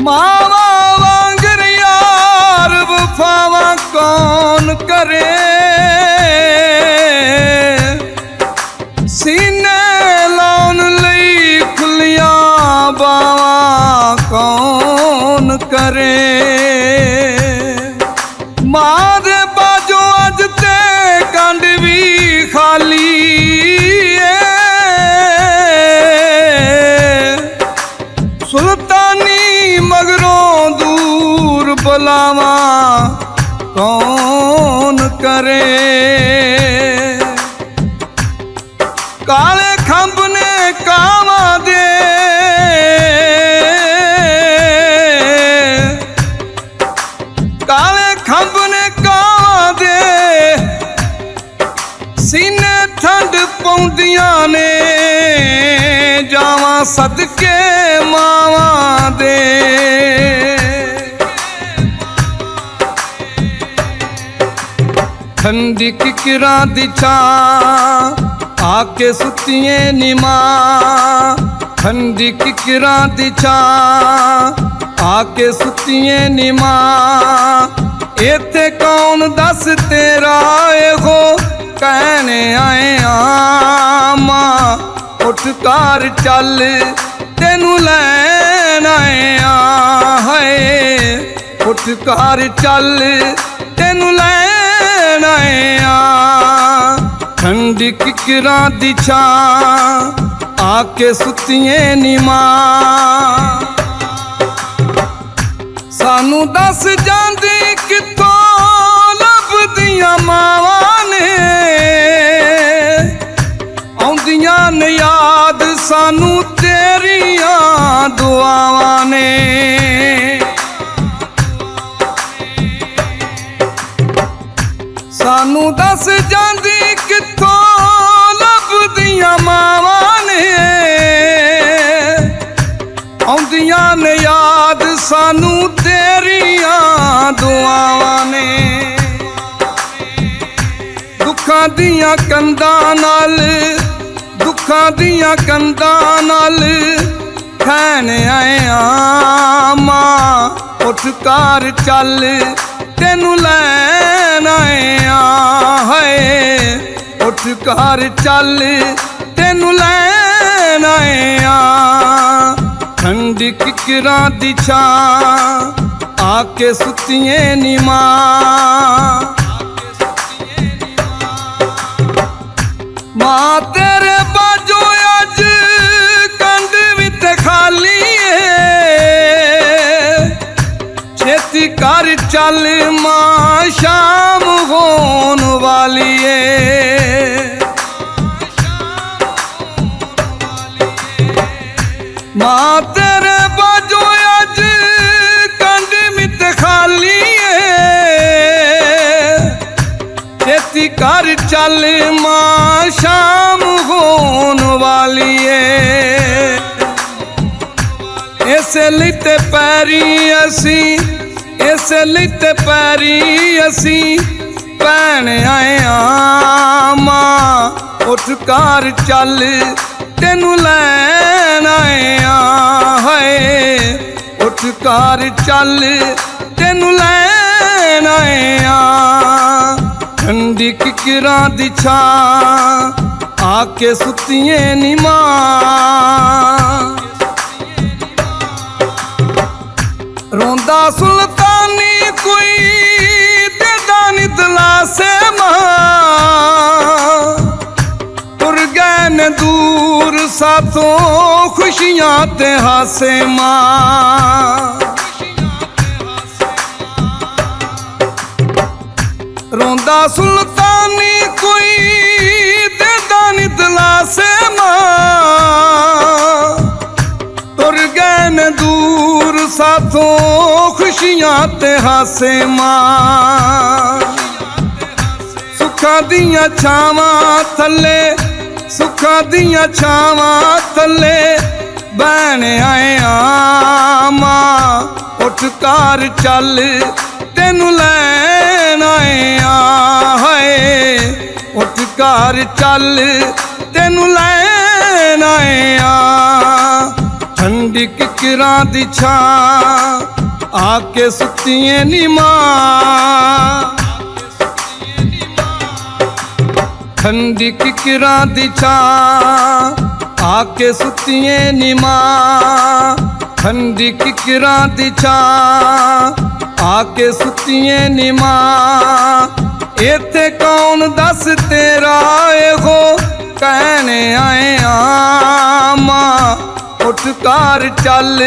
मावा वांगर यार वफावा कौन करे, सीने लाउन लई खुलिया बावा कौन करे। मां दे बाजो अज ते कंड भी खाली सुल्तानी मगरों दूर बुलावा कौन करे। काले खंभ ने कावा दे काले खंभ ने कावा दे सीने ठंड पौंदियां ने जावा सदके मावा दे। ठंडी किकरा दी छां आके सुतिए नी मां, ठंडी किकरा दी छां आके सुतिए नी मां। इत्थे कौन दस तेरा एहो कहने आए मां, उठ कार चल तेनू लैन आए है। उठ कार चल तेनू लैन आए। ठंडी किकरा दी छां आके सुतिए नी मां। सानू दस जांदी कित्थों लभदियां मावां ने, आउंदियां ने याद सानू तेरियां दुआवां ने। सानू दस जांदी कित्थों लभदियां मावां ने, आउंदियां ने याद सानू तेरियां दुआवां ने। दुखां दियां कंधां नाल दुखां दियां कंधां नाल खैन आए मां। उठ कार चल तेनू लैन आए है। उठ कार चल तेनू लैन आए। ठंडी किकरा दी छां आके सुतिए नी मां। मां तेरे बाजो अज कंड भी ते खाली छेती कर चल मां शाम होन वाली मां तेरे बाजो अज कंड मित खाली छेती कर चल मां शाम होन वाली इसे लिते पैरी असी इसे लिते पैरी असी भैन आए मां। उठ कार चल तेनू लैन आए है। उठ कार चल तेनू लैन आए। ठंडी किकरा दी छां आके सुतिए नी मां। रोंदा सुल्तानी कोई देदा नी दिलासे मां। तुर गए ने दूर साथों खुशियां ते हासे मां। रोंदा सुल्तानी कोई देदा नी दिलासे मां। तुर गए ने दूर साथों खुशियां ते हासे मां। सुखा दियां छावां थले सुखा दियां छावां थले बहन आए मां। उठ कार चल तेनू लैन आए है। उठ कार चल तेनू लैन आए। ठंडी किकरा दी छां आके सुतिए नी मां ठंडी किकरां दी छां आके सुतिए नी मां ठंडी किकरां दी छां आके सुतिए नी मां इत्थे कौन दस तेरा एहो कहने आए मां उठ कार चल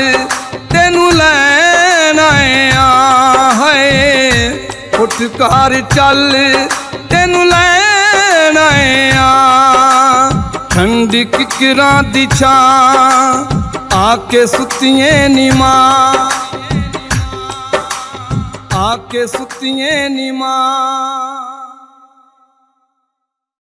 तेनू लैन आए है उठ कार चल तेनू लैन आए ठंडी किकरां दी छां आके सुतिए नी मां आके सुतिए नी मां।